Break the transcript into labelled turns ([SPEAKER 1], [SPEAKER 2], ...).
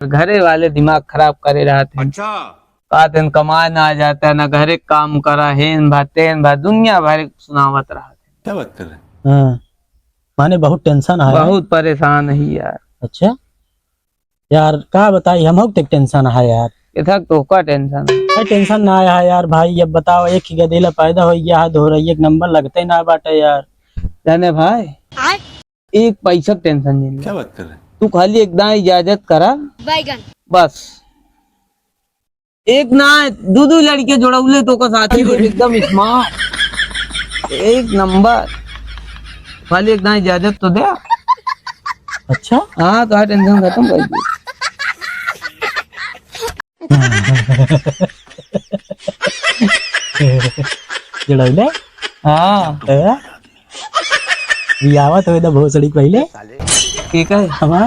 [SPEAKER 1] घरे वाले दिमाग खराब करे रहते। अच्छा का दिन कमाए ना आ जाता है, ना घरे काम करा, हेन भा तेन भा दुनिया भर सुनावत रहा।
[SPEAKER 2] क्या बात कर रहे हैं? हाँ, माने बहुत टेंशन है,
[SPEAKER 1] बहुत परेशान है यार।
[SPEAKER 2] अच्छा यार का बताई, हम तक टेंशन है यार।
[SPEAKER 1] इधर तो का टेंशन है?
[SPEAKER 2] टेंशन ना आया है यार भाई। अब बताओ, एक ही गदेला पैदा हो गया है, दोहरा एक नंबर लगते ना बाटे यार।
[SPEAKER 1] जाने भाई एक पैसा टेंशन नहीं।
[SPEAKER 2] क्या बात कर रहे हैं?
[SPEAKER 1] तू खाली एक ना इजाजत करा बस। एक ना दो लड़के जोड़ौले तो का साथी एकदम स्मार्ट एक नंबर। खाली एक ना इजाजत तो दे।
[SPEAKER 2] अच्छा
[SPEAKER 1] हाँ तो टेंशन खत्म कर दी।
[SPEAKER 2] जोड़ौले
[SPEAKER 1] हाँ
[SPEAKER 2] आवत हो भोसड़ी पहले
[SPEAKER 1] ठीक है
[SPEAKER 2] हमारा